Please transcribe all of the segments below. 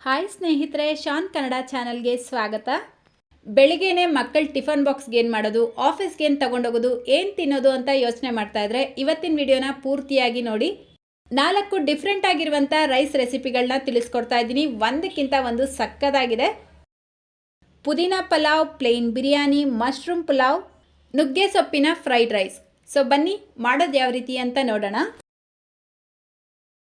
Hi ಸ್ನೇಹಿತರೆ, ಶಾನ್ ಕನ್ನಡ ಚಾನಲ್ಗೆ ಸ್ವಾಗತ. ಬೆಳಿಗ್ಗೆನೆ ಮಕ್ಕಳ ಟಿಫನ್ ಬಾಕ್ಸ್ಗೆ ಏನು ಮಾಡೋದು, ಆಫೀಸ್ಗೆ ಏನು ತಗೊಂಡೋಗೋದು, ಏನು ತಿನ್ನೋದು ಅಂತ ಯೋಚನೆ ಮಾಡ್ತಾ ಇದ್ರೆ ಇವತ್ತಿನ ವಿಡಿಯೋನ ಪೂರ್ತಿಯಾಗಿ ನೋಡಿ. 4 ಡಿಫ್ರೆಂಟ್ ಆಗಿರುವಂಥ ರೈಸ್ ರೆಸಿಪಿಗಳನ್ನ ತಿಳಿಸ್ಕೊಡ್ತಾ ಇದ್ದೀನಿ. ಒಂದಕ್ಕಿಂತ ಒಂದು ಸಕ್ಕದಾಗಿದೆ. ಪುದೀನಾ ಪಲಾವ್, ಪ್ಲೇನ್ ಬಿರಿಯಾನಿ, ಮಶ್ರೂಮ್ ಪಲಾವ್, ನುಗ್ಗೆ ಸೊಪ್ಪಿನ ಫ್ರೈಡ್ ರೈಸ್. ಸೊ ಬನ್ನಿ ಮಾಡೋದು ಯಾವ ರೀತಿ ಅಂತ ನೋಡೋಣ.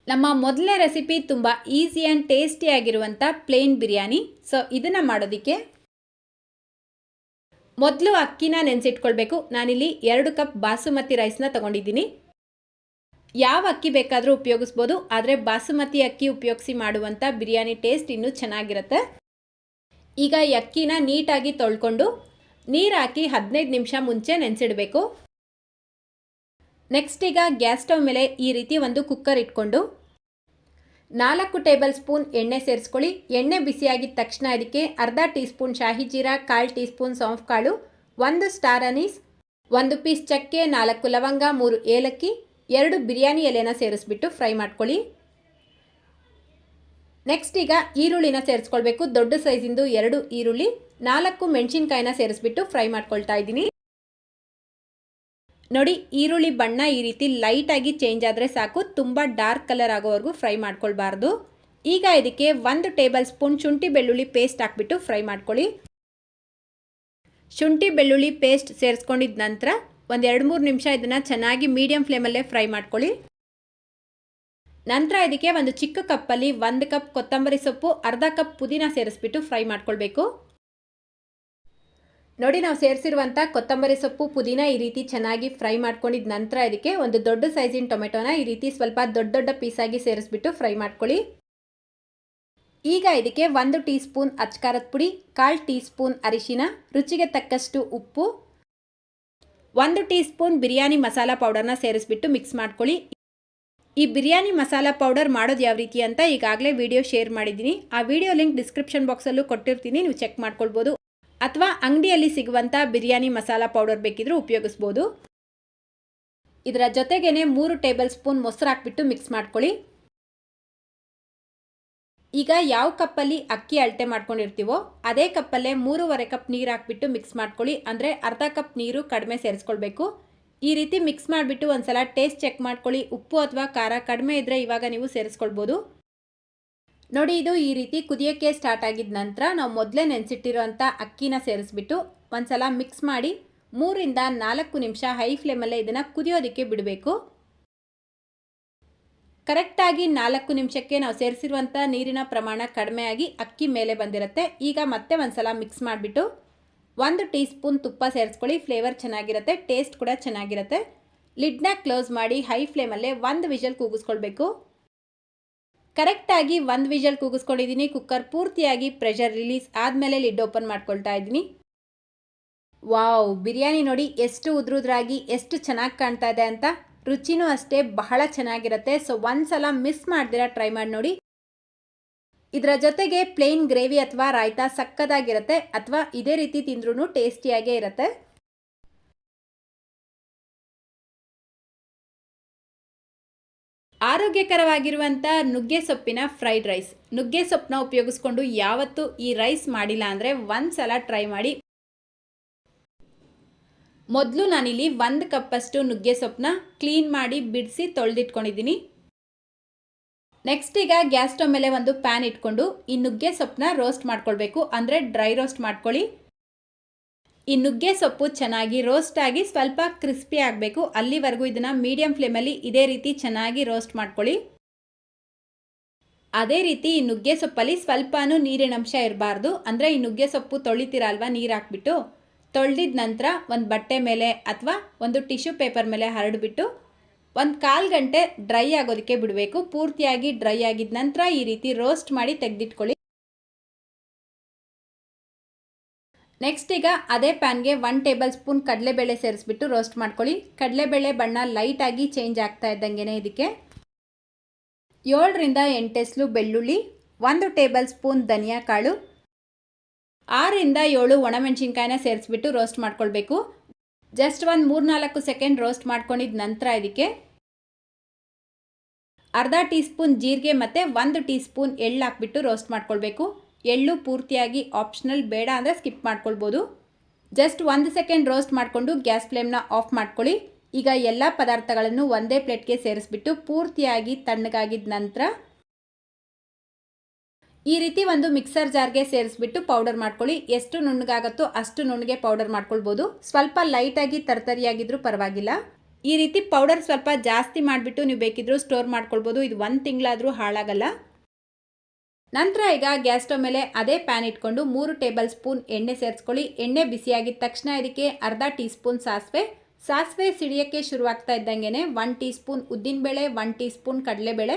ನಮ್ಮ ಮೊದಲನೇ ರೆಸಿಪಿ ತುಂಬ ಈಸಿ ಆ್ಯಂಡ್ ಟೇಸ್ಟಿ ಆಗಿರುವಂಥ ಪ್ಲೇನ್ ಬಿರಿಯಾನಿ. ಸೊ ಇದನ್ನು ಮಾಡೋದಕ್ಕೆ ಮೊದಲು ಅಕ್ಕಿನ ನೆನೆಸಿಟ್ಕೊಳ್ಬೇಕು. ನಾನಿಲ್ಲಿ 2 ಕಪ್ ಬಾಸುಮತಿ ರೈಸ್ನ ತೊಗೊಂಡಿದ್ದೀನಿ. ಯಾವ ಅಕ್ಕಿ ಬೇಕಾದರೂ ಉಪಯೋಗಿಸ್ಬೋದು, ಆದರೆ ಬಾಸುಮತಿ ಅಕ್ಕಿ ಉಪಯೋಗಿಸಿ ಮಾಡುವಂಥ ಬಿರಿಯಾನಿ ಟೇಸ್ಟ್ ಇನ್ನೂ ಚೆನ್ನಾಗಿರುತ್ತೆ. ಈಗ ಈ ಅಕ್ಕಿನ ನೀಟಾಗಿ ತೊಳ್ಕೊಂಡು ನೀರು ಹಾಕಿ 15 ನಿಮಿಷ ಮುಂಚೆ ನೆನೆಸಿಡಬೇಕು. ನೆಕ್ಸ್ಟ್ ಈಗ ಗ್ಯಾಸ್ ಸ್ಟವ್ ಮೇಲೆ ಈ ರೀತಿ ಒಂದು ಕುಕ್ಕರ್ ಇಟ್ಕೊಂಡು 4 ಟೇಬಲ್ ಸ್ಪೂನ್ ಎಣ್ಣೆ ಸೇರಿಸ್ಕೊಳ್ಳಿ. ಎಣ್ಣೆ ಬಿಸಿಯಾಗಿದ್ದ ತಕ್ಷಣ ಇದಕ್ಕೆ ಅರ್ಧ ಟೀ ಸ್ಪೂನ್ ಶಾಹಿ ಜೀರಾ, 1/4 ಟೀ ಸ್ಪೂನ್ ಸೌಂಫ್ ಕಾಳು, 1 ಸ್ಟಾರ್ ಅನೀಸ್, 1 ಪೀಸ್ ಚಕ್ಕೆ, 4 ಲವಂಗ, 3 ಏಲಕ್ಕಿ, 2 ಬಿರಿಯಾನಿ ಎಲೆನ ಸೇರಿಸ್ಬಿಟ್ಟು ಫ್ರೈ ಮಾಡ್ಕೊಳ್ಳಿ. ನೆಕ್ಸ್ಟ್ ಈಗ ಈರುಳ್ಳಿನ ಸೇರಿಸ್ಕೊಳ್ಬೇಕು. ದೊಡ್ಡ ಸೈಜಿಂದು 2 ಈರುಳ್ಳಿ, 4 ಮೆಣಸಿನ್ಕಾಯಿನ ಸೇರಿಸ್ಬಿಟ್ಟು ಫ್ರೈ ಮಾಡ್ಕೊಳ್ತಾ ಇದ್ದೀನಿ. ನೋಡಿ, ಈರುಳ್ಳಿ ಬಣ್ಣ ಈ ರೀತಿ ಲೈಟಾಗಿ ಚೇಂಜ್ ಆದರೆ ಸಾಕು, ತುಂಬ ಡಾರ್ಕ್ ಕಲರ್ ಆಗೋವರೆಗೂ ಫ್ರೈ ಮಾಡ್ಕೊಳ್ಬಾರ್ದು. ಈಗ ಇದಕ್ಕೆ 1 ಟೇಬಲ್ ಸ್ಪೂನ್ ಶುಂಠಿ ಬೆಳ್ಳುಳ್ಳಿ ಪೇಸ್ಟ್ ಹಾಕ್ಬಿಟ್ಟು ಫ್ರೈ ಮಾಡ್ಕೊಳ್ಳಿ. ಶುಂಠಿ ಬೆಳ್ಳುಳ್ಳಿ ಪೇಸ್ಟ್ ಸೇರಿಸ್ಕೊಂಡಿದ್ದ ನಂತರ ಒಂದು 2-3 ನಿಮಿಷ ಇದನ್ನು ಚೆನ್ನಾಗಿ ಮೀಡಿಯಂ ಫ್ಲೇಮಲ್ಲೇ ಫ್ರೈ ಮಾಡ್ಕೊಳ್ಳಿ. ನಂತರ ಇದಕ್ಕೆ ಒಂದು ಚಿಕ್ಕ ಕಪ್ಪಲ್ಲಿ 1 ಕಪ್ ಕೊತ್ತಂಬರಿ ಸೊಪ್ಪು, ಅರ್ಧ ಕಪ್ ಪುದೀನ ಸೇರಿಸ್ಬಿಟ್ಟು ಫ್ರೈ ಮಾಡ್ಕೊಳ್ಬೇಕು. ನೋಡಿ, ನಾವು ಸೇರಿಸಿರುವಂಥ ಕೊತ್ತಂಬರಿ ಸೊಪ್ಪು, ಪುದೀನ ಈ ರೀತಿ ಚೆನ್ನಾಗಿ ಫ್ರೈ ಮಾಡ್ಕೊಂಡಿದ್ದ ನಂತರ ಇದಕ್ಕೆ ಒಂದು ದೊಡ್ಡ ಸೈಜಿನ ಟೊಮೆಟೊನ ಈ ರೀತಿ ಸ್ವಲ್ಪ ದೊಡ್ಡ ದೊಡ್ಡ ಪೀಸಾಗಿ ಸೇರಿಸ್ಬಿಟ್ಟು ಫ್ರೈ ಮಾಡ್ಕೊಳ್ಳಿ. ಈಗ ಇದಕ್ಕೆ 1 ಟೀ ಸ್ಪೂನ್ ಅಚ್ಕಾರದ ಪುಡಿ, 1/4 ಟೀ ಸ್ಪೂನ್ ಅರಿಶಿನ, ರುಚಿಗೆ ತಕ್ಕಷ್ಟು ಉಪ್ಪು, 1 ಟೀ ಸ್ಪೂನ್ ಬಿರಿಯಾನಿ ಮಸಾಲ ಪೌಡರ್ನ ಸೇರಿಸ್ಬಿಟ್ಟು ಮಿಕ್ಸ್ ಮಾಡ್ಕೊಳ್ಳಿ. ಈ ಬಿರಿಯಾನಿ ಮಸಾಲ ಪೌಡರ್ ಮಾಡೋದು ಯಾವ ರೀತಿ ಅಂತ ಈಗಾಗಲೇ ವಿಡಿಯೋ ಶೇರ್ ಮಾಡಿದ್ದೀನಿ. ಆ ವಿಡಿಯೋ ಲಿಂಕ್ ಡಿಸ್ಕ್ರಿಪ್ಷನ್ ಬಾಕ್ಸಲ್ಲೂ ಕೊಟ್ಟಿರ್ತೀನಿ, ನೀವು ಚೆಕ್ ಮಾಡ್ಕೊಳ್ಬೋದು. ಅಥವಾ ಅಂಗಡಿಯಲ್ಲಿ ಸಿಗುವಂಥ ಬಿರಿಯಾನಿ ಮಸಾಲ ಪೌಡರ್ ಬೇಕಿದ್ರೂ ಉಪಯೋಗಿಸ್ಬೋದು. ಇದರ ಜೊತೆಗೇನೆ 3 ಟೇಬಲ್ ಸ್ಪೂನ್ ಮೊಸರು ಹಾಕ್ಬಿಟ್ಟು ಮಿಕ್ಸ್ ಮಾಡ್ಕೊಳ್ಳಿ. ಈಗ ಯಾವ ಕಪ್ಪಲ್ಲಿ ಅಕ್ಕಿ ಅಳತೆ ಮಾಡ್ಕೊಂಡಿರ್ತೀವೋ ಅದೇ ಕಪ್ಪಲ್ಲೇ 3.5 ಕಪ್ ನೀರು ಹಾಕ್ಬಿಟ್ಟು ಮಿಕ್ಸ್ ಮಾಡ್ಕೊಳ್ಳಿ. ಅಂದರೆ ಅರ್ಧ ಕಪ್ ನೀರು ಕಡಿಮೆ ಸೇರಿಸ್ಕೊಳ್ಬೇಕು. ಈ ರೀತಿ ಮಿಕ್ಸ್ ಮಾಡಿಬಿಟ್ಟು ಒಂದ್ಸಲ ಟೇಸ್ಟ್ ಚೆಕ್ ಮಾಡ್ಕೊಳ್ಳಿ. ಉಪ್ಪು ಅಥವಾ ಖಾರ ಕಡಿಮೆ ಇದ್ದರೆ ಇವಾಗ ನೀವು ಸೇರಿಸ್ಕೊಳ್ಬೋದು. ನೋಡಿ, ಇದು ಈ ರೀತಿ ಕುದಿಯೋಕ್ಕೆ ಸ್ಟಾರ್ಟ್ ಆಗಿದ ನಂತರ ನಾವು ಮೊದಲೇ ನೆನೆಸಿಟ್ಟಿರೋಂಥ ಅಕ್ಕಿನ ಸೇರಿಸ್ಬಿಟ್ಟು ಒಂದ್ಸಲ ಮಿಕ್ಸ್ ಮಾಡಿ 3-4 ನಿಮಿಷ ಹೈ ಫ್ಲೇಮಲ್ಲೇ ಇದನ್ನು ಕುದಿಯೋದಕ್ಕೆ ಬಿಡಬೇಕು. ಕರೆಕ್ಟಾಗಿ 4 ನಿಮಿಷಕ್ಕೆ ನಾವು ಸೇರಿಸಿರುವಂಥ ನೀರಿನ ಪ್ರಮಾಣ ಕಡಿಮೆಯಾಗಿ ಅಕ್ಕಿ ಮೇಲೆ ಬಂದಿರುತ್ತೆ. ಈಗ ಮತ್ತೆ ಒಂದ್ಸಲ ಮಿಕ್ಸ್ ಮಾಡಿಬಿಟ್ಟು 1 ಟೀ ಸ್ಪೂನ್ ತುಪ್ಪ ಸೇರಿಸ್ಕೊಳ್ಳಿ. ಫ್ಲೇವರ್ ಚೆನ್ನಾಗಿರುತ್ತೆ, ಟೇಸ್ಟ್ ಕೂಡ ಚೆನ್ನಾಗಿರುತ್ತೆ. ಲಿಡ್ನ ಕ್ಲೋಸ್ ಮಾಡಿ ಹೈ ಫ್ಲೇಮಲ್ಲೇ 1 ವಿಷಲ್ ಕೂಗಿಸ್ಕೊಳ್ಬೇಕು. ಕರೆಕ್ಟಾಗಿ 1 ವಿಷಲ್ ಕೂಗಿಸ್ಕೊಂಡಿದ್ದೀನಿ. ಕುಕ್ಕರ್ ಪೂರ್ತಿಯಾಗಿ ಪ್ರೆಷರ್ ರಿಲೀಸ್ ಆದಮೇಲೆ ಲಿಡ್ ಓಪನ್ ಮಾಡ್ಕೊಳ್ತಾ ಇದ್ದೀನಿ. ವಾವ್, ಬಿರಿಯಾನಿ ನೋಡಿ ಎಷ್ಟು ಉದ್ರುದ್ರಾಗಿ ಎಷ್ಟು ಚೆನ್ನಾಗಿ ಕಾಣ್ತಾ ಇದೆ ಅಂತ. ರುಚಿನೂ ಅಷ್ಟೇ ಬಹಳ ಚೆನ್ನಾಗಿರುತ್ತೆ. ಸೊ ಒಂದ್ಸಲ ಮಿಸ್ ಮಾಡ್ದಿರ ಟ್ರೈ ಮಾಡಿ ನೋಡಿ. ಇದರ ಜೊತೆಗೆ ಪ್ಲೇನ್ ಗ್ರೇವಿ ಅಥವಾ ರಾಯ್ತಾ ಸಕ್ಕದಾಗಿರುತ್ತೆ, ಅಥವಾ ಇದೇ ರೀತಿ ತಿಂದ್ರೂ ಟೇಸ್ಟಿಯಾಗೇ ಇರುತ್ತೆ. ಆರೋಗ್ಯಕರವಾಗಿರುವಂಥ ನುಗ್ಗೆ ಸೊಪ್ಪಿನ ಫ್ರೈಡ್ ರೈಸ್. ನುಗ್ಗೆ ಸೊಪ್ಪನ್ನ ಉಪಯೋಗಿಸ್ಕೊಂಡು ಯಾವತ್ತೂ ಈ ರೈಸ್ ಮಾಡಿಲ್ಲ ಅಂದರೆ ಒಂದ್ಸಲ ಟ್ರೈ ಮಾಡಿ. ಮೊದಲು ನಾನಿಲ್ಲಿ 1 ಕಪ್ಪಷ್ಟು ನುಗ್ಗೆ ಸೊಪ್ಪನ್ನ ಕ್ಲೀನ್ ಮಾಡಿ ಬಿಡಿಸಿ ತೊಳೆದಿಟ್ಕೊಂಡಿದ್ದೀನಿ. ನೆಕ್ಸ್ಟ್ ಈಗ ಗ್ಯಾಸ್ ಸ್ಟವ್ ಮೇಲೆ ಒಂದು ಪ್ಯಾನ್ ಇಟ್ಕೊಂಡು ಈ ನುಗ್ಗೆ ಸೊಪ್ಪನ್ನ ರೋಸ್ಟ್ ಮಾಡ್ಕೊಳ್ಬೇಕು. ಅಂದರೆ ಡ್ರೈ ರೋಸ್ಟ್ ಮಾಡ್ಕೊಳ್ಳಿ. ಈ ನುಗ್ಗೆ ಸೊಪ್ಪು ಚೆನ್ನಾಗಿ ರೋಸ್ಟ್ ಆಗಿ ಸ್ವಲ್ಪ ಕ್ರಿಸ್ಪಿ ಆಗಬೇಕು. ಅಲ್ಲಿವರೆಗೂ ಇದನ್ನು ಮೀಡಿಯಂ ಫ್ಲೇಮಲ್ಲಿ ಇದೇ ರೀತಿ ಚೆನ್ನಾಗಿ ರೋಸ್ಟ್ ಮಾಡ್ಕೊಳ್ಳಿ. ಅದೇ ರೀತಿ ಈ ನುಗ್ಗೆ ಸೊಪ್ಪಲ್ಲಿ ಸ್ವಲ್ಪನೂ ನೀರಿನ ಅಂಶ ಇರಬಾರ್ದು. ಅಂದರೆ ಈ ನುಗ್ಗೆ ಸೊಪ್ಪು ತೊಳಿತೀರಲ್ವ, ನೀರು ಹಾಕ್ಬಿಟ್ಟು ತೊಳೆದಿದ ನಂತರ ಒಂದು ಬಟ್ಟೆ ಮೇಲೆ ಅಥವಾ ಒಂದು ಟಿಶ್ಯೂ ಪೇಪರ್ ಮೇಲೆ ಹರಡಿಬಿಟ್ಟು 1/4 ಗಂಟೆ ಡ್ರೈ ಆಗೋದಕ್ಕೆ ಬಿಡಬೇಕು. ಪೂರ್ತಿಯಾಗಿ ಡ್ರೈ ಆಗಿದ ನಂತರ ಈ ರೀತಿ ರೋಸ್ಟ್ ಮಾಡಿ ತೆಗೆದಿಟ್ಕೊಳ್ಳಿ. ನೆಕ್ಸ್ಟ್ ಈಗ ಅದೇ ಪ್ಯಾನ್ಗೆ 1 ಟೇಬಲ್ ಸ್ಪೂನ್ ಕಡಲೆಬೇಳೆ ಸೇರಿಸ್ಬಿಟ್ಟು ರೋಸ್ಟ್ ಮಾಡ್ಕೊಳ್ಳಿ. ಕಡಲೆಬೇಳೆ ಬಣ್ಣ ಲೈಟಾಗಿ ಚೇಂಜ್ ಆಗ್ತಾ ಇದ್ದಂಗೆ ಇದಕ್ಕೆ 7-8 ಎಸ್ಲು ಬೆಳ್ಳುಳ್ಳಿ, 1 ಟೇಬಲ್ ಸ್ಪೂನ್ ಧನಿಯಾ ಕಾಳು, 6-7 ಒಣಮೆಣಸಿನ್ಕಾಯಿನ ಸೇರಿಸ್ಬಿಟ್ಟು ರೋಸ್ಟ್ ಮಾಡ್ಕೊಳ್ಬೇಕು. ಜಸ್ಟ್ ಒಂದು 3-4 ಸೆಕೆಂಡ್ ರೋಸ್ಟ್ ಮಾಡ್ಕೊಂಡಿದ್ದ ನಂತರ ಇದಕ್ಕೆ ಅರ್ಧ ಟೀ ಸ್ಪೂನ್ ಜೀರಿಗೆ ಮತ್ತು 1 ಟೀ ಸ್ಪೂನ್ ಎಳ್ಳು ಹಾಕ್ಬಿಟ್ಟು ರೋಸ್ಟ್ ಮಾಡ್ಕೊಳ್ಬೇಕು. ಎಳ್ಳು ಪೂರ್ತಿಯಾಗಿ ಆಪ್ಷನಲ್, ಬೇಡ ಅಂದರೆ ಸ್ಕಿಪ್ ಮಾಡ್ಕೊಳ್ಬೋದು. ಜಸ್ಟ್ 1 ಸೆಕೆಂಡ್ ರೋಸ್ಟ್ ಮಾಡಿಕೊಂಡು ಗ್ಯಾಸ್ ಫ್ಲೇಮ್ನ ಆಫ್ ಮಾಡ್ಕೊಳ್ಳಿ. ಈಗ ಎಲ್ಲ ಪದಾರ್ಥಗಳನ್ನು ಒಂದೇ ಪ್ಲೇಟ್ಗೆ ಸೇರಿಸ್ಬಿಟ್ಟು ಪೂರ್ತಿಯಾಗಿ ತಣ್ಣಗಾಗಿದ್ದ ನಂತರ ಈ ರೀತಿ ಒಂದು ಮಿಕ್ಸರ್ ಜಾರ್ಗೆ ಸೇರಿಸ್ಬಿಟ್ಟು ಪೌಡರ್ ಮಾಡ್ಕೊಳ್ಳಿ. ಎಷ್ಟು ನುಣ್ಣಗಾಗುತ್ತೋ ಅಷ್ಟು ನುಣ್ಣಗೆ ಪೌಡರ್ ಮಾಡ್ಕೊಳ್ಬೋದು. ಸ್ವಲ್ಪ ಲೈಟಾಗಿ ತರ್ತರಿಯಾಗಿದ್ರೂ ಪರವಾಗಿಲ್ಲ. ಈ ರೀತಿ ಪೌಡರ್ ಸ್ವಲ್ಪ ಜಾಸ್ತಿ ಮಾಡಿಬಿಟ್ಟು ನೀವು ಬೇಕಿದ್ರೂ ಸ್ಟೋರ್ ಮಾಡ್ಕೊಳ್ಬೋದು. ಇದು 1 ತಿಂಗಳಾದರೂ ಹಾಳಾಗಲ್ಲ. ನಂತರ ಈಗ ಗ್ಯಾಸ್ ಸ್ಟವ್ ಮೇಲೆ ಅದೇ ಪ್ಯಾನ್ ಇಟ್ಕೊಂಡು 3 ಟೇಬಲ್ ಸ್ಪೂನ್ ಎಣ್ಣೆ ಸೇರಿಸ್ಕೊಳ್ಳಿ. ಎಣ್ಣೆ ಬಿಸಿಯಾಗಿದ್ದ ತಕ್ಷಣ ಇದಕ್ಕೆ ಅರ್ಧ ಟೀ ಸ್ಪೂನ್ ಸಾಸಿವೆ ಸಿಡಿಯೋಕ್ಕೆ ಶುರುವಾಗ್ತಾ ಇದ್ದಂಗೆ 1 ಟೀ ಸ್ಪೂನ್ ಉದ್ದಿನಬೇಳೆ, 1 ಟೀ ಸ್ಪೂನ್ ಕಡಲೆಬೇಳೆ,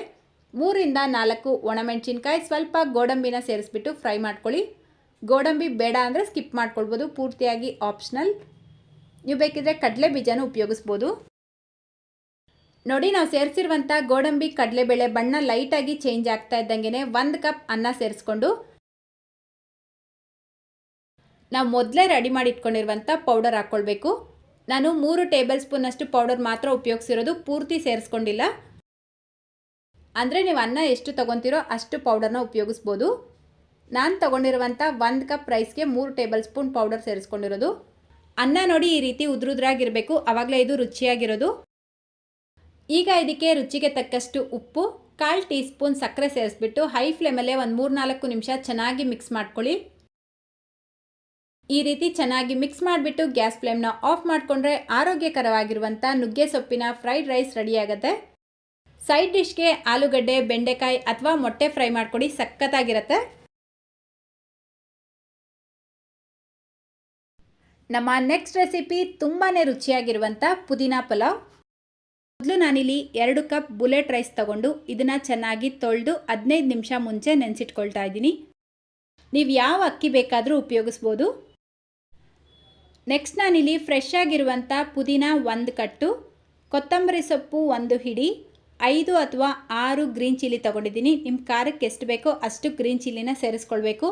3 ರಿಂದ 4 ಒಣಮೆಣಸಿನ್ಕಾಯಿ, ಸ್ವಲ್ಪ ಗೋಡಂಬಿನ ಸೇರಿಸ್ಬಿಟ್ಟು ಫ್ರೈ ಮಾಡ್ಕೊಳ್ಳಿ. ಗೋಡಂಬಿ ಬೇಡ ಅಂದರೆ ಸ್ಕಿಪ್ ಮಾಡ್ಕೊಳ್ಬೋದು, ಪೂರ್ತಿಯಾಗಿ ಆಪ್ಷನಲ್. ನೀವು ಬೇಕಿದ್ರೆ ಕಡಲೆ ಬೀಜನೂ ಉಪಯೋಗಿಸ್ಬೋದು. ನೋಡಿ, ನಾವು ಸೇರಿಸಿರುವಂಥ ಗೋಡಂಬಿ ಕಡಲೆಬೇಳೆ ಬಣ್ಣ ಲೈಟಾಗಿ ಚೇಂಜ್ ಆಗ್ತಾ ಇದ್ದಂಗೆ 1 ಕಪ್ ಅನ್ನ ಸೇರಿಸ್ಕೊಂಡು ನಾವು ಮೊದಲೇ ರೆಡಿ ಮಾಡಿ ಇಟ್ಕೊಂಡಿರುವಂಥ ಪೌಡರ್ ಹಾಕ್ಕೊಳ್ಬೇಕು. ನಾನು 3 ಟೇಬಲ್ ಸ್ಪೂನಷ್ಟು ಪೌಡರ್ ಮಾತ್ರ ಉಪಯೋಗಿಸಿರೋದು, ಪೂರ್ತಿ ಸೇರಿಸ್ಕೊಂಡಿಲ್ಲ. ಅಂದರೆ ನೀವು ಅನ್ನ ಎಷ್ಟು ತೊಗೊತೀರೋ ಅಷ್ಟು ಪೌಡರ್ನ ಉಪಯೋಗಿಸ್ಬೋದು. ನಾನು ತೊಗೊಂಡಿರುವಂಥ 1 ಕಪ್ ರೈಸ್ಗೆ 3 ಟೇಬಲ್ ಸ್ಪೂನ್ ಪೌಡರ್ ಸೇರಿಸ್ಕೊಂಡಿರೋದು. ಅನ್ನ ನೋಡಿ ಈ ರೀತಿ ಉದ್ರುದ್ರಾಗಿರಬೇಕು, ಆವಾಗಲೇ ಇದು ರುಚಿಯಾಗಿರೋದು. ಈಗ ಇದಕ್ಕೆ ರುಚಿಗೆ ತಕ್ಕಷ್ಟು ಉಪ್ಪು, 1/4 ಟೀ ಸ್ಪೂನ್ ಸಕ್ಕರೆ ಸೇರಿಸ್ಬಿಟ್ಟು ಹೈ ಫ್ಲೇಮಲ್ಲೇ ಒಂದು 3-4 ನಿಮಿಷ ಚೆನ್ನಾಗಿ ಮಿಕ್ಸ್ ಮಾಡ್ಕೊಳ್ಳಿ. ಈ ರೀತಿ ಚೆನ್ನಾಗಿ ಮಿಕ್ಸ್ ಮಾಡಿಬಿಟ್ಟು ಗ್ಯಾಸ್ ಫ್ಲೇಮ್ನ ಆಫ್ ಮಾಡಿಕೊಂಡ್ರೆ ಆರೋಗ್ಯಕರವಾಗಿರುವಂಥ ನುಗ್ಗೆ ಸೊಪ್ಪಿನ ಫ್ರೈಡ್ ರೈಸ್ ರೆಡಿಯಾಗುತ್ತೆ. ಸೈಡ್ ಡಿಶ್ಗೆ ಆಲೂಗಡ್ಡೆ, ಬೆಂಡೆಕಾಯಿ ಅಥವಾ ಮೊಟ್ಟೆ ಫ್ರೈ ಮಾಡಿಕೊಡಿ, ಸಖತ್ತಾಗಿರುತ್ತೆ. ನಮ್ಮ ನೆಕ್ಸ್ಟ್ ರೆಸಿಪಿ ತುಂಬಾ ರುಚಿಯಾಗಿರುವಂಥ ಪುದೀನಾ ಪಲಾವ್. ಮೊದಲು ನಾನಿಲ್ಲಿ 2 ಕಪ್ ಬುಲೆಟ್ ರೈಸ್ ತಗೊಂಡು ಇದನ್ನು ಚೆನ್ನಾಗಿ ತೊಳೆದು 15 ನಿಮಿಷ ಮುಂಚೆ ನೆನೆಸಿಟ್ಕೊಳ್ತಾ ಇದ್ದೀನಿ. ನೀವು ಯಾವ ಅಕ್ಕಿ ಬೇಕಾದರೂ ಉಪಯೋಗಿಸ್ಬೋದು. ನೆಕ್ಸ್ಟ್ ನಾನಿಲ್ಲಿ ಫ್ರೆಶ್ ಆಗಿರುವಂಥ ಪುದೀನ 1 ಕಟ್ಟು, ಕೊತ್ತಂಬರಿ ಸೊಪ್ಪು 1 ಹಿಡಿ, 5 ಅಥವಾ 6 ಗ್ರೀನ್ ಚಿಲ್ಲಿ ತೊಗೊಂಡಿದ್ದೀನಿ. ನಿಮ್ಮ ಖಾರಕ್ಕೆ ಎಷ್ಟು ಬೇಕೋ ಅಷ್ಟು ಗ್ರೀನ್ ಚಿಲ್ಲಿನ ಸೇರಿಸ್ಕೊಳ್ಬೇಕು.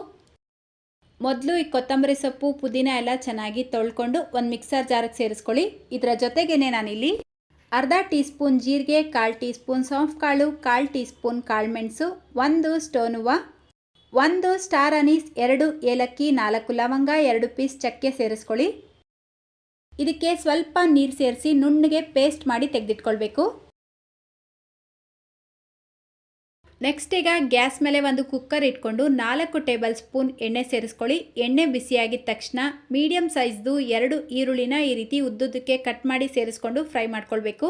ಮೊದಲು ಈ ಕೊತ್ತಂಬರಿ ಸೊಪ್ಪು, ಪುದೀನ ಎಲ್ಲ ಚೆನ್ನಾಗಿ ತೊಳ್ಕೊಂಡು ಒಂದು ಮಿಕ್ಸರ್ ಜಾರಿಗೆ ಸೇರಿಸ್ಕೊಳ್ಳಿ. ಇದರ ಜೊತೆಗೇ ನಾನಿಲ್ಲಿ ಅರ್ಧ ಟೀ ಸ್ಪೂನ್ ಜೀರಿಗೆ, 1/4 ಟೀ ಸ್ಪೂನ್ ಸೌಂಫ್ ಕಾಳು, 1/4 ಟೀ ಸ್ಪೂನ್ ಕಾಳುಮೆಣಸು, 1 ಸ್ಟೋನ್ ಹೂವು, 1 ಸ್ಟಾರ್ ಅನೀಸ್, 2 ಏಲಕ್ಕಿ, 4 ಲವಂಗ, 2 ಪೀಸ್ ಚಕ್ಕೆ ಸೇರಿಸ್ಕೊಳ್ಳಿ. ಇದಕ್ಕೆ ಸ್ವಲ್ಪ ನೀರು ಸೇರಿಸಿ ನುಣ್ಣಗೆ ಪೇಸ್ಟ್ ಮಾಡಿ ತೆಗೆದಿಟ್ಕೊಳ್ಬೇಕು. ನೆಕ್ಸ್ಟ್ ಈಗ ಗ್ಯಾಸ್ ಮೇಲೆ ಒಂದು ಕುಕ್ಕರ್ ಇಟ್ಕೊಂಡು 4 ಟೇಬಲ್ ಸ್ಪೂನ್ ಎಣ್ಣೆ ಸೇರಿಸ್ಕೊಳ್ಳಿ. ಎಣ್ಣೆ ಬಿಸಿಯಾಗಿದ್ದ ತಕ್ಷಣ ಮೀಡಿಯಮ್ ಸೈಜ್ದು 2 ಈರುಳ್ಳಿನ ಈ ರೀತಿ ಉದ್ದುದ್ದಕ್ಕೆ ಕಟ್ ಮಾಡಿ ಸೇರಿಸ್ಕೊಂಡು ಫ್ರೈ ಮಾಡ್ಕೊಳ್ಬೇಕು.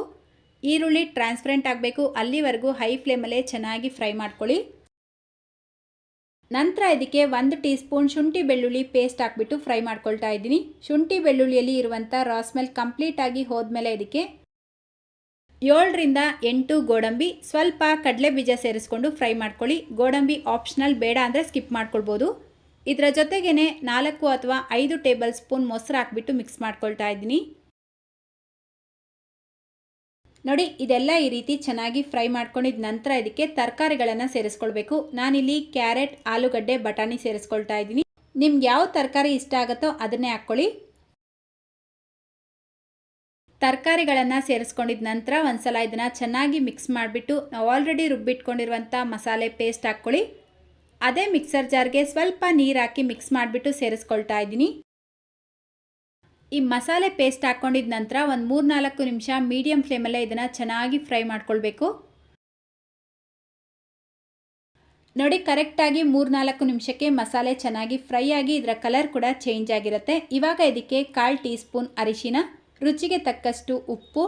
ಈರುಳ್ಳಿ ಟ್ರಾನ್ಸ್ಪರೆಂಟ್ ಆಗಬೇಕು, ಅಲ್ಲಿವರೆಗೂ ಹೈ ಫ್ಲೇಮಲ್ಲೇ ಚೆನ್ನಾಗಿ ಫ್ರೈ ಮಾಡ್ಕೊಳ್ಳಿ. ನಂತರ ಇದಕ್ಕೆ 1 ಟೀ ಸ್ಪೂನ್ ಶುಂಠಿ ಬೆಳ್ಳುಳ್ಳಿ ಪೇಸ್ಟ್ ಹಾಕ್ಬಿಟ್ಟು ಫ್ರೈ ಮಾಡ್ಕೊಳ್ತಾ ಇದ್ದೀನಿ. ಶುಂಠಿ ಬೆಳ್ಳುಳ್ಳಿಯಲ್ಲಿ ಇರುವಂಥ ರಾ ಸ್ಮೆಲ್ ಕಂಪ್ಲೀಟಾಗಿ ಹೋದ್ಮೇಲೆ ಇದಕ್ಕೆ 7 ರಿಂದ 8 ಗೋಡಂಬಿ, ಸ್ವಲ್ಪ ಕಡಲೆ ಬೀಜ ಸೇರಿಸ್ಕೊಂಡು ಫ್ರೈ ಮಾಡ್ಕೊಳ್ಳಿ. ಗೋಡಂಬಿ ಆಪ್ಷನಲ್, ಬೇಡ ಅಂದರೆ ಸ್ಕಿಪ್ ಮಾಡ್ಕೊಳ್ಬೋದು. ಇದರ ಜೊತೆಗೇ 4 ಅಥವಾ 5 ಟೇಬಲ್ ಸ್ಪೂನ್ ಮೊಸರು ಹಾಕ್ಬಿಟ್ಟು ಮಿಕ್ಸ್ ಮಾಡ್ಕೊಳ್ತಾ ಇದ್ದೀನಿ. ನೋಡಿ, ಇದೆಲ್ಲ ಈ ರೀತಿ ಚೆನ್ನಾಗಿ ಫ್ರೈ ಮಾಡ್ಕೊಂಡಿದ್ದ ನಂತರ ಇದಕ್ಕೆ ತರಕಾರಿಗಳನ್ನು ಸೇರಿಸ್ಕೊಳ್ಬೇಕು. ನಾನಿಲ್ಲಿ ಕ್ಯಾರೆಟ್, ಆಲೂಗಡ್ಡೆ, ಬಟಾಣಿ ಸೇರಿಸ್ಕೊಳ್ತಾ ಇದ್ದೀನಿ. ನಿಮ್ಗೆ ಯಾವ ತರಕಾರಿ ಇಷ್ಟ ಆಗುತ್ತೋ ಅದನ್ನೇ ಹಾಕ್ಕೊಳ್ಳಿ. ತರಕಾರಿಗಳನ್ನು ಸೇರಿಸ್ಕೊಂಡಿದ್ದ ನಂತರ ಒಂದ್ಸಲ ಇದನ್ನು ಚೆನ್ನಾಗಿ ಮಿಕ್ಸ್ ಮಾಡಿಬಿಟ್ಟು ನಾವು ಆಲ್ರೆಡಿ ರುಬ್ಬಿಟ್ಕೊಂಡಿರುವಂಥ ಮಸಾಲೆ ಪೇಸ್ಟ್ ಹಾಕ್ಕೊಳ್ಳಿ. ಅದೇ ಮಿಕ್ಸರ್ ಜಾರ್ಗೆ ಸ್ವಲ್ಪ ನೀರು ಹಾಕಿ ಮಿಕ್ಸ್ ಮಾಡಿಬಿಟ್ಟು ಸೇರಿಸ್ಕೊಳ್ತಾ ಇದ್ದೀನಿ. ಈ ಮಸಾಲೆ ಪೇಸ್ಟ್ ಹಾಕ್ಕೊಂಡಿದ್ದ ನಂತರ ಒಂದು 3-4 ನಿಮಿಷ ಮೀಡಿಯಮ್ ಫ್ಲೇಮಲ್ಲೇ ಇದನ್ನು ಚೆನ್ನಾಗಿ ಫ್ರೈ ಮಾಡ್ಕೊಳ್ಬೇಕು. ನೋಡಿ, ಕರೆಕ್ಟಾಗಿ 3-4 ನಿಮಿಷಕ್ಕೆ ಮಸಾಲೆ ಚೆನ್ನಾಗಿ ಫ್ರೈ ಆಗಿ ಇದರ ಕಲರ್ ಕೂಡ ಚೇಂಜ್ ಆಗಿರುತ್ತೆ. ಇವಾಗ ಇದಕ್ಕೆ 1/4 ಟೀ ಸ್ಪೂನ್ ಅರಿಶಿನ, ರುಚಿಗೆ ತಕ್ಕಷ್ಟು ಉಪ್ಪು,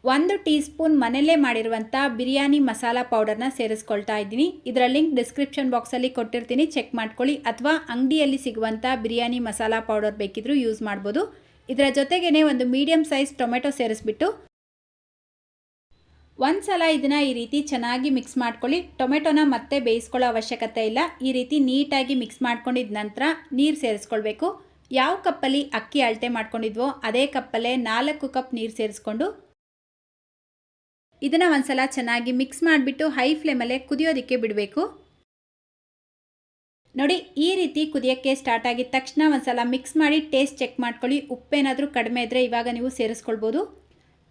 1 ಟೀ ಸ್ಪೂನ್ ಮನೆಯಲ್ಲೇ ಮಾಡಿರುವಂಥ ಬಿರಿಯಾನಿ ಮಸಾಲ ಪೌಡರ್ನ ಸೇರಿಸ್ಕೊಳ್ತಾ ಇದ್ದೀನಿ. ಇದರ ಲಿಂಕ್ ಡಿಸ್ಕ್ರಿಪ್ಷನ್ ಬಾಕ್ಸಲ್ಲಿ ಕೊಟ್ಟಿರ್ತೀನಿ, ಚೆಕ್ ಮಾಡ್ಕೊಳ್ಳಿ. ಅಥವಾ ಅಂಗಡಿಯಲ್ಲಿ ಸಿಗುವಂಥ ಬಿರಿಯಾನಿ ಮಸಾಲ ಪೌಡರ್ ಬೇಕಿದ್ರೂ ಯೂಸ್ ಮಾಡ್ಬೋದು. ಇದರ ಜೊತೆಗೇ ಒಂದು ಮೀಡಿಯಮ್ ಸೈಜ್ ಟೊಮೆಟೊ ಸೇರಿಸ್ಬಿಟ್ಟು ಒಂದು ಸಲ ಇದನ್ನು ಈ ರೀತಿ ಚೆನ್ನಾಗಿ ಮಿಕ್ಸ್ ಮಾಡ್ಕೊಳ್ಳಿ. ಟೊಮೆಟೊನ ಮತ್ತೆ ಬೇಯಿಸ್ಕೊಳ್ಳೋ ಅವಶ್ಯಕತೆ ಇಲ್ಲ. ಈ ರೀತಿ ನೀಟಾಗಿ ಮಿಕ್ಸ್ ಮಾಡ್ಕೊಂಡಿದ್ದ ನಂತರ ನೀರು ಸೇರಿಸ್ಕೊಳ್ಬೇಕು. ಯಾವ ಕಪ್ಪಲ್ಲಿ ಅಕ್ಕಿ ಅಳತೆ ಮಾಡ್ಕೊಂಡಿದ್ವೋ ಅದೇ ಕಪ್ಪಲ್ಲೇ 4 ಕಪ್ ನೀರು ಸೇರಿಸ್ಕೊಂಡು ಇದನ್ನು ಒಂದ್ಸಲ ಚೆನ್ನಾಗಿ ಮಿಕ್ಸ್ ಮಾಡಿಬಿಟ್ಟು ಹೈ ಫ್ಲೇಮಲ್ಲೇ ಕುದಿಯೋದಕ್ಕೆ ಬಿಡಬೇಕು. ನೋಡಿ, ಈ ರೀತಿ ಕುದಿಯೋಕ್ಕೆ ಸ್ಟಾರ್ಟ್ ಆಗಿದ ತಕ್ಷಣ ಒಂದ್ಸಲ ಮಿಕ್ಸ್ ಮಾಡಿ ಟೇಸ್ಟ್ ಚೆಕ್ ಮಾಡ್ಕೊಳ್ಳಿ. ಉಪ್ಪೇನಾದರೂ ಕಡಿಮೆ ಇದ್ದರೆ ಇವಾಗ ನೀವು ಸೇರಿಸ್ಕೊಳ್ಬೋದು.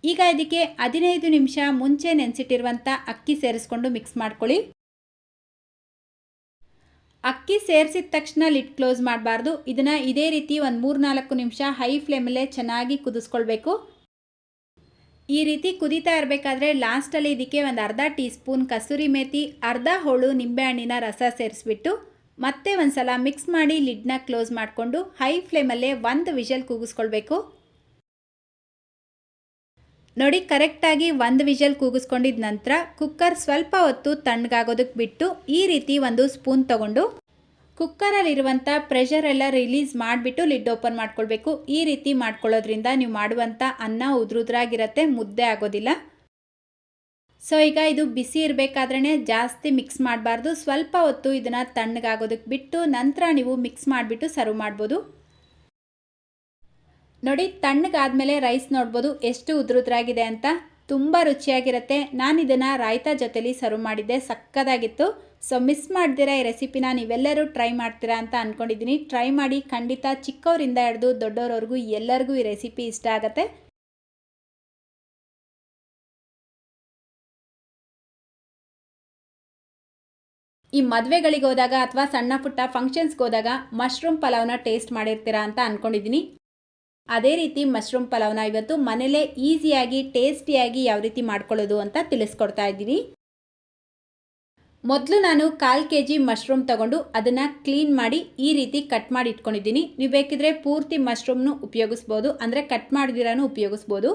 ಈಗ ಇದಕ್ಕೆ 15 ನಿಮಿಷ ಮುಂಚೆ ನೆನೆಸಿಟ್ಟಿರುವಂಥ ಅಕ್ಕಿ ಸೇರಿಸ್ಕೊಂಡು ಮಿಕ್ಸ್ ಮಾಡ್ಕೊಳ್ಳಿ. ಅಕ್ಕಿ ಸೇರಿಸಿದ ತಕ್ಷಣ ಲಿಡ್ ಕ್ಲೋಸ್ ಮಾಡಬಾರ್ದು. ಇದನ್ನು ಇದೇ ರೀತಿ ಒಂದು 3-4 ನಿಮಿಷ ಹೈ ಫ್ಲೇಮಲ್ಲೇ ಚೆನ್ನಾಗಿ ಕುದಿಸ್ಕೊಳ್ಬೇಕು. ಈ ರೀತಿ ಕುದೀತಾ ಇರಬೇಕಾದ್ರೆ ಲಾಸ್ಟಲ್ಲಿ ಇದಕ್ಕೆ ಒಂದು ಅರ್ಧ ಟೀ ಸ್ಪೂನ್ ಕಸೂರಿ ಮೇಥಿ, ಅರ್ಧ ಹೋಳು ನಿಂಬೆಹಣ್ಣಿನ ರಸ ಸೇರಿಸ್ಬಿಟ್ಟು ಮತ್ತೆ ಒಂದು ಸಲ ಮಿಕ್ಸ್ ಮಾಡಿ ಲಿಡ್ನ ಕ್ಲೋಸ್ ಮಾಡಿಕೊಂಡು ಹೈ ಫ್ಲೇಮಲ್ಲೇ ಒಂದು ವಿಷಲ್ ಕೂಗಿಸ್ಕೊಳ್ಬೇಕು. ನೋಡಿ, ಕರೆಕ್ಟಾಗಿ ಒಂದು ವಿಷಲ್ ಕೂಗಿಸ್ಕೊಂಡಿದ ನಂತರ ಕುಕ್ಕರ್ ಸ್ವಲ್ಪ ಹೊತ್ತು ತಣ್ಣಗಾಗೋದಕ್ಕೆ ಬಿಟ್ಟು ಈ ರೀತಿ ಒಂದು ಸ್ಪೂನ್ ತಗೊಂಡು ಕುಕ್ಕರಲ್ಲಿರುವಂಥ ಪ್ರೆಷರ್ ಎಲ್ಲ ರಿಲೀಸ್ ಮಾಡಿಬಿಟ್ಟು ಲಿಡ್ ಓಪನ್ ಮಾಡ್ಕೊಳ್ಬೇಕು. ಈ ರೀತಿ ಮಾಡ್ಕೊಳ್ಳೋದ್ರಿಂದ ನೀವು ಮಾಡುವಂಥ ಅನ್ನ ಉದ್ರುದ್ರಾಗಿರುತ್ತೆ, ಮುದ್ದೆ ಆಗೋದಿಲ್ಲ. ಸೊ ಈಗ ಇದು ಬಿಸಿ ಇರಬೇಕಾದ್ರೇ ಜಾಸ್ತಿ ಮಿಕ್ಸ್ ಮಾಡಬಾರ್ದು. ಸ್ವಲ್ಪ ಹೊತ್ತು ಇದನ್ನು ತಣ್ಣಗಾಗೋದಕ್ಕೆ ಬಿಟ್ಟು ನಂತರ ನೀವು ಮಿಕ್ಸ್ ಮಾಡಿಬಿಟ್ಟು ಸರ್ವ್ ಮಾಡ್ಬೋದು. ನೋಡಿ, ತಣ್ಣಗಾದ್ಮೇಲೆ ರೈಸ್ ನೋಡ್ಬೋದು ಎಷ್ಟು ಉದ್ರುದ್ರಾಗಿದೆ ಅಂತ. ತುಂಬ ರುಚಿಯಾಗಿರುತ್ತೆ. ನಾನು ಇದನ್ನು ರಾಯ್ತಾ ಜೊತೆಲಿ ಸರ್ವ್ ಮಾಡಿದ್ದೆ, ಸಕ್ಕತ್ತಾಗಿತ್ತು. ಸೊ ಮಿಸ್ ಮಾಡ್ದಿರಾ ಈ ರೆಸಿಪಿನ ನೀವೆಲ್ಲರೂ ಟ್ರೈ ಮಾಡ್ತೀರಾ ಅಂತ ಅಂದ್ಕೊಂಡಿದ್ದೀನಿ. ಟ್ರೈ ಮಾಡಿ, ಖಂಡಿತ ಚಿಕ್ಕವರಿಂದ ಹಿಡಿದು ದೊಡ್ಡವರವರೆಗೂ ಎಲ್ಲರಿಗೂ ಈ ರೆಸಿಪಿ ಇಷ್ಟ ಆಗುತ್ತೆ. ಈ ಮದುವೆಗಳಿಗೆ ಹೋದಾಗ ಅಥವಾ ಸಣ್ಣ ಪುಟ್ಟ ಫಂಕ್ಷನ್ಸ್ಗೆ ಹೋದಾಗ ಮಶ್ರೂಮ್ ಪಲಾವ್ನ ಟೇಸ್ಟ್ ಮಾಡಿರ್ತೀರಾ ಅಂತ ಅಂದ್ಕೊಂಡಿದ್ದೀನಿ. ಅದೇ ರೀತಿ ಮಶ್ರೂಮ್ ಪಲಾವ್ನ ಇವತ್ತು ಮನೇಲೇ ಈಸಿಯಾಗಿ ಟೇಸ್ಟಿಯಾಗಿ ಯಾವ ರೀತಿ ಮಾಡ್ಕೊಳ್ಳೋದು ಅಂತ ತಿಳಿಸ್ಕೊಡ್ತಾ ಇದ್ದೀನಿ. ಮೊದಲು ನಾನು 1/4 kg ಮಶ್ರೂಮ್ ತಗೊಂಡು ಅದನ್ನು ಕ್ಲೀನ್ ಮಾಡಿ ಈ ರೀತಿ ಕಟ್ ಮಾಡಿ ಇಟ್ಕೊಂಡಿದ್ದೀನಿ. ನೀವು ಬೇಕಿದ್ರೆ ಪೂರ್ತಿ ಮಶ್ರೂಮ್ನು ಉಪಯೋಗಿಸ್ಬೋದು, ಅಂದರೆ ಕಟ್ ಮಾಡಿದಿರಾನು ಉಪಯೋಗಿಸ್ಬೋದು.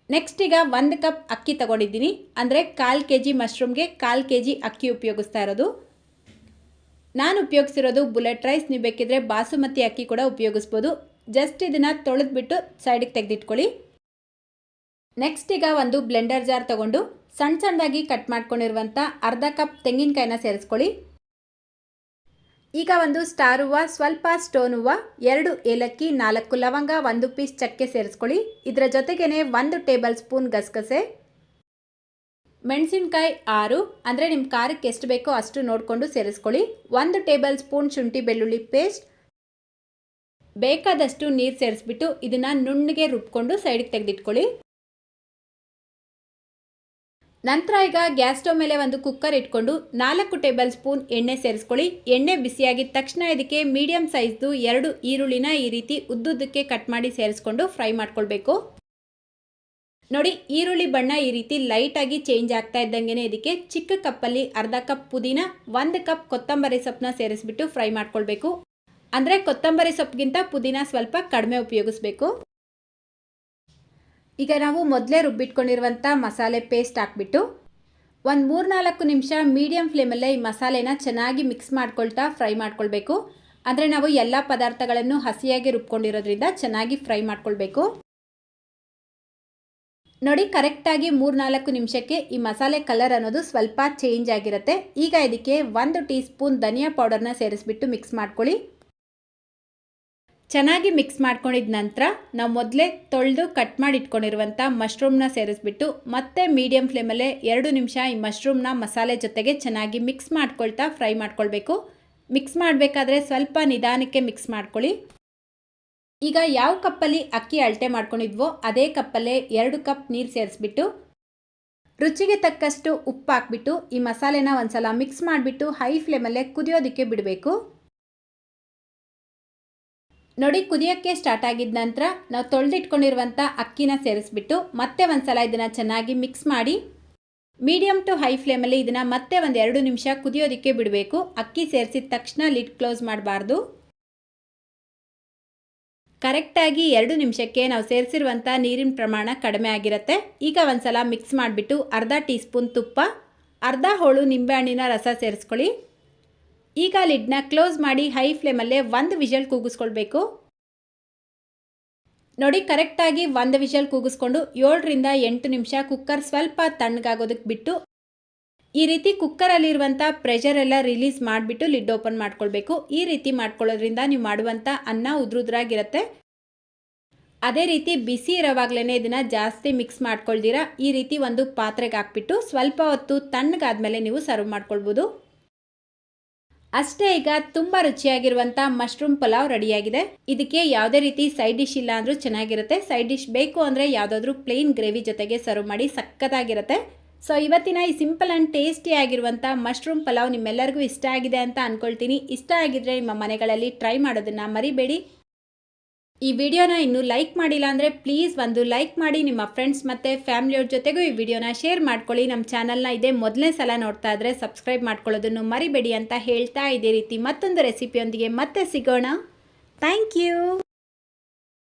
ನೆಕ್ಸ್ಟ್ ಈಗ 1 ಕಪ್ ಅಕ್ಕಿ ತಗೊಂಡಿದ್ದೀನಿ, ಅಂದರೆ 1/4 kg ಮಶ್ರೂಮ್ಗೆ 1/4 kg ಅಕ್ಕಿ ಉಪಯೋಗಿಸ್ತಾ ಇರೋದು. ನಾನು ಉಪಯೋಗಿಸಿರೋದು ಬುಲೆಟ್ ರೈಸ್, ನೀವು ಬೇಕಿದ್ರೆ ಬಾಸುಮತಿ ಅಕ್ಕಿ ಕೂಡ ಉಪಯೋಗಿಸ್ಬೋದು. ಜಸ್ಟ್ ಇದನ್ನು ತೊಳೆದ್ಬಿಟ್ಟು ಸೈಡಿಗೆ ತೆಗೆದಿಟ್ಕೊಳ್ಳಿ. ನೆಕ್ಸ್ಟ್ ಈಗ ಒಂದು ಬ್ಲೆಂಡರ್ ಜಾರ್ ತಗೊಂಡು ಸಣ್ಣ ಸಣ್ಣದಾಗಿ ಕಟ್ ಮಾಡ್ಕೊಂಡಿರುವಂಥ ಅರ್ಧ ಕಪ್ ತೆಂಗಿನಕಾಯಿನ ಸೇರಿಸ್ಕೊಳ್ಳಿ. ಈಗ ಒಂದು ಸ್ಟಾರ್ ಹೂವು, ಸ್ವಲ್ಪ ಸ್ಟೋನ್ ಹೂವು, 2 ಏಲಕ್ಕಿ, 4 ಲವಂಗ, 1 ಪೀಸ್ ಚಕ್ಕೆ ಸೇರಿಸ್ಕೊಳ್ಳಿ. ಇದರ ಜೊತೆಗೇ 1 ಟೇಬಲ್ ಸ್ಪೂನ್ ಗಸಗಸೆ, ಮೆಣಸಿನ್ಕಾಯಿ 6, ಅಂದರೆ ನಿಮ್ಮ ಖಾರಕ್ಕೆ ಎಷ್ಟು ಬೇಕೋ ಅಷ್ಟು ನೋಡಿಕೊಂಡು ಸೇರಿಸ್ಕೊಳ್ಳಿ. 1 ಟೇಬಲ್ ಸ್ಪೂನ್ ಶುಂಠಿ ಬೆಳ್ಳುಳ್ಳಿ ಪೇಸ್ಟ್, ಬೇಕಾದಷ್ಟು ನೀರು ಸೇರಿಸ್ಬಿಟ್ಟು ಇದನ್ನು ನುಣ್ಣಗೆ ರುಬ್ಕೊಂಡು ಸೈಡಿಗೆ ತೆಗೆದಿಟ್ಕೊಳ್ಳಿ. ನಂತರ ಈಗ ಗ್ಯಾಸ್ ಸ್ಟವ್ ಮೇಲೆ ಒಂದು ಕುಕ್ಕರ್ ಇಟ್ಕೊಂಡು 4 ಟೇಬಲ್ ಸ್ಪೂನ್ ಎಣ್ಣೆ ಸೇರಿಸ್ಕೊಳ್ಳಿ. ಎಣ್ಣೆ ಬಿಸಿಯಾಗಿದ ತಕ್ಷಣ ಇದಕ್ಕೆ ಮೀಡಿಯಂ ಸೈಜ್ದು 2 ಈರುಳ್ಳಿನ ಈ ರೀತಿ ಉದ್ದುದ್ದಕ್ಕೆ ಕಟ್ ಮಾಡಿ ಸೇರಿಸ್ಕೊಂಡು ಫ್ರೈ ಮಾಡ್ಕೊಳ್ಬೇಕು. ನೋಡಿ, ಈರುಳ್ಳಿ ಬಣ್ಣ ಈ ರೀತಿ ಲೈಟಾಗಿ ಚೇಂಜ್ ಆಗ್ತಾ ಇದ್ದಂಗೆ ಇದಕ್ಕೆ ಚಿಕ್ಕ ಕಪ್ಪಲ್ಲಿ ಅರ್ಧ ಕಪ್ ಪುದೀನ, 1 ಕಪ್ ಕೊತ್ತಂಬರಿ ಸೊಪ್ಪನ್ನ ಸೇರಿಸ್ಬಿಟ್ಟು ಫ್ರೈ ಮಾಡ್ಕೊಳ್ಬೇಕು. ಅಂದರೆ ಕೊತ್ತಂಬರಿ ಸೊಪ್ಪಿಗಿಂತ ಪುದೀನ ಸ್ವಲ್ಪ ಕಡಿಮೆ ಉಪಯೋಗಿಸ್ಬೇಕು. ಈಗ ನಾವು ಮೊದಲೇ ರುಬ್ಬಿಟ್ಕೊಂಡಿರುವಂಥ ಮಸಾಲೆ ಪೇಸ್ಟ್ ಹಾಕ್ಬಿಟ್ಟು ಒಂದು 3-4 ನಿಮಿಷ ಮೀಡಿಯಂ ಫ್ಲೇಮಲ್ಲೇ ಈ ಮಸಾಲೆನ ಚೆನ್ನಾಗಿ ಮಿಕ್ಸ್ ಮಾಡ್ಕೊಳ್ತಾ ಫ್ರೈ ಮಾಡ್ಕೊಳ್ಬೇಕು. ಅಂದರೆ ನಾವು ಎಲ್ಲ ಪದಾರ್ಥಗಳನ್ನು ಹಸಿಯಾಗಿ ರುಬ್ಕೊಂಡಿರೋದ್ರಿಂದ ಚೆನ್ನಾಗಿ ಫ್ರೈ ಮಾಡ್ಕೊಳ್ಬೇಕು. ನೋಡಿ, ಕರೆಕ್ಟಾಗಿ 3-4 ನಿಮಿಷಕ್ಕೆ ಈ ಮಸಾಲೆ ಕಲರ್ ಅನ್ನೋದು ಸ್ವಲ್ಪ ಚೇಂಜ್ ಆಗಿರುತ್ತೆ. ಈಗ ಇದಕ್ಕೆ 1 ಟೀ ಸ್ಪೂನ್ ಧನಿಯಾ ಪೌಡರ್ನ ಸೇರಿಸ್ಬಿಟ್ಟು ಮಿಕ್ಸ್ ಮಾಡ್ಕೊಳ್ಳಿ. ಚೆನ್ನಾಗಿ ಮಿಕ್ಸ್ ಮಾಡ್ಕೊಂಡಿದ ನಂತರ ನಾವು ಮೊದಲೇ ತೊಳೆದು ಕಟ್ ಮಾಡಿ ಇಟ್ಕೊಂಡಿರುವಂಥ ಮಶ್ರೂಮ್ನ ಸೇರಿಸ್ಬಿಟ್ಟು ಮತ್ತೆ ಮೀಡಿಯಂ ಫ್ಲೇಮಲ್ಲೇ 2 ನಿಮಿಷ ಈ ಮಶ್ರೂಮ್ನ ಮಸಾಲೆ ಜೊತೆಗೆ ಚೆನ್ನಾಗಿ ಮಿಕ್ಸ್ ಮಾಡ್ಕೊಳ್ತಾ ಫ್ರೈ ಮಾಡ್ಕೊಳ್ಬೇಕು. ಮಿಕ್ಸ್ ಮಾಡಬೇಕಾದ್ರೆ ಸ್ವಲ್ಪ ನಿಧಾನಕ್ಕೆ ಮಿಕ್ಸ್ ಮಾಡ್ಕೊಳ್ಳಿ. ಈಗ ಯಾವ ಕಪ್ಪಲ್ಲಿ ಅಕ್ಕಿ ಅಳತೆ ಮಾಡ್ಕೊಂಡಿದ್ವೋ ಅದೇ ಕಪ್ಪಲ್ಲೇ 2 ಕಪ್ ನೀರು ಸೇರಿಸ್ಬಿಟ್ಟು ರುಚಿಗೆ ತಕ್ಕಷ್ಟು ಉಪ್ಪು ಹಾಕ್ಬಿಟ್ಟು ಈ ಮಸಾಲೆನ ಒಂದ್ಸಲ ಮಿಕ್ಸ್ ಮಾಡಿಬಿಟ್ಟು ಹೈ ಫ್ಲೇಮಲ್ಲೇ ಕುದಿಯೋದಕ್ಕೆ ಬಿಡಬೇಕು. ನೋಡಿ, ಕುದಿಯೋಕ್ಕೆ ಸ್ಟಾರ್ಟ್ ಆಗಿದ ನಂತರ ನಾವು ತೊಳೆದಿಟ್ಕೊಂಡಿರುವಂಥ ಅಕ್ಕಿನ ಸೇರಿಸ್ಬಿಟ್ಟು ಮತ್ತೆ ಒಂದ್ಸಲ ಇದನ್ನು ಚೆನ್ನಾಗಿ ಮಿಕ್ಸ್ ಮಾಡಿ ಮೀಡಿಯಂ ಟು ಹೈ ಫ್ಲೇಮಲ್ಲಿ ಇದನ್ನು ಮತ್ತೆ ಒಂದು 2 ನಿಮಿಷ ಕುದಿಯೋದಕ್ಕೆ ಬಿಡಬೇಕು. ಅಕ್ಕಿ ಸೇರಿಸಿದ ತಕ್ಷಣ ಲಿಡ್ ಕ್ಲೋಸ್ ಮಾಡಬಾರ್ದು. ಕರೆಕ್ಟಾಗಿ 2 ನಿಮಿಷಕ್ಕೆ ನಾವು ಸೇರಿಸಿರುವಂಥ ನೀರಿನ ಪ್ರಮಾಣ ಕಡಿಮೆ ಆಗಿರುತ್ತೆ. ಈಗ ಒಂದ್ಸಲ ಮಿಕ್ಸ್ ಮಾಡಿಬಿಟ್ಟು ಅರ್ಧ ಟೀ ಸ್ಪೂನ್ ತುಪ್ಪ, ಅರ್ಧ ಹೋಳು ನಿಂಬೆಹಣ್ಣಿನ ರಸ ಸೇರಿಸ್ಕೊಳ್ಳಿ. ಈಗ ಲಿಡ್ನ ಕ್ಲೋಸ್ ಮಾಡಿ ಹೈ ಫ್ಲೇಮಲ್ಲೇ 1 ವಿಷಲ್ ಕೂಗಿಸ್ಕೊಳ್ಬೇಕು. ನೋಡಿ, ಕರೆಕ್ಟಾಗಿ 1 ವಿಷಲ್ ಕೂಗಿಸ್ಕೊಂಡು 7-8 ನಿಮಿಷ ಕುಕ್ಕರ್ ಸ್ವಲ್ಪ ತಣ್ಣಗಾಗೋದಕ್ಕೆ ಬಿಟ್ಟು ಈ ರೀತಿ ಕುಕ್ಕರಲ್ಲಿರುವಂಥ ಪ್ರೆಷರ್ ಎಲ್ಲ ರಿಲೀಸ್ ಮಾಡಿಬಿಟ್ಟು ಲಿಡ್ ಓಪನ್ ಮಾಡ್ಕೊಳ್ಬೇಕು. ಈ ರೀತಿ ಮಾಡ್ಕೊಳ್ಳೋದ್ರಿಂದ ನೀವು ಮಾಡುವಂಥ ಅನ್ನ ಉದ್ರುದ್ರಾಗಿರುತ್ತೆ. ಅದೇ ರೀತಿ ಬಿಸಿ ಇರೋವಾಗಲೇ ಇದನ್ನು ಜಾಸ್ತಿ ಮಿಕ್ಸ್ ಮಾಡ್ಕೊಳ್ದಿರ ಈ ರೀತಿ ಒಂದು ಪಾತ್ರೆಗೆ ಹಾಕ್ಬಿಟ್ಟು ಸ್ವಲ್ಪ ಹೊತ್ತು ತಣ್ಣಗಾದ್ಮೇಲೆ ನೀವು ಸರ್ವ್ ಮಾಡ್ಕೊಳ್ಬೋದು. ಅಷ್ಟೇ, ಈಗ ತುಂಬ ರುಚಿಯಾಗಿರುವಂಥ ಮಶ್ರೂಮ್ ಪಲಾವ್ ರೆಡಿಯಾಗಿದೆ. ಇದಕ್ಕೆ ಯಾವುದೇ ರೀತಿ ಸೈಡ್ ಡಿಶ್ ಇಲ್ಲ ಅಂದರೂ ಚೆನ್ನಾಗಿರುತ್ತೆ. ಸೈಡ್ ಡಿಶ್ ಬೇಕು ಅಂದರೆ ಯಾವುದಾದ್ರೂ ಪ್ಲೇನ್ ಗ್ರೇವಿ ಜೊತೆಗೆ ಸರ್ವ್ ಮಾಡಿ ಸಕ್ಕತ್ತಾಗಿರುತ್ತೆ. ಸೊ ಇವತ್ತಿನ ಈ ಸಿಂಪಲ್ ಆ್ಯಂಡ್ ಟೇಸ್ಟಿ ಆಗಿರುವಂಥ ಮಶ್ರೂಮ್ ಪಲಾವ್ ನಿಮ್ಮೆಲ್ಲರಿಗೂ ಇಷ್ಟ ಆಗಿದೆ ಅಂತ ಅಂದ್ಕೊಳ್ತೀನಿ. ಇಷ್ಟ ಆಗಿದ್ದರೆ ನಿಮ್ಮ ಮನೆಗಳಲ್ಲಿ ಟ್ರೈ ಮಾಡೋದನ್ನು ಮರಿಬೇಡಿ. ಈ ವಿಡಿಯೋನ ಇನ್ನೂ ಲೈಕ್ ಮಾಡಿಲ್ಲ ಅಂದರೆ ಪ್ಲೀಸ್ ಒಂದು ಲೈಕ್ ಮಾಡಿ. ನಿಮ್ಮ ಫ್ರೆಂಡ್ಸ್ ಮತ್ತು ಫ್ಯಾಮಿಲಿಯವ್ರ ಜೊತೆಗೂ ಈ ವಿಡಿಯೋನ ಶೇರ್ ಮಾಡ್ಕೊಳ್ಳಿ. ನಮ್ಮ ಚಾನಲ್ನ ಇದೇ ಮೊದಲನೇ ಸಲ ನೋಡ್ತಾ ಇದ್ದರೆ ಸಬ್ಸ್ಕ್ರೈಬ್ ಮಾಡ್ಕೊಳ್ಳೋದನ್ನು ಮರಿಬೇಡಿ ಅಂತ ಹೇಳ್ತಾ ಇದೇ ರೀತಿ ಮತ್ತೊಂದು ರೆಸಿಪಿಯೊಂದಿಗೆ ಮತ್ತೆ ಸಿಗೋಣ. Thank you.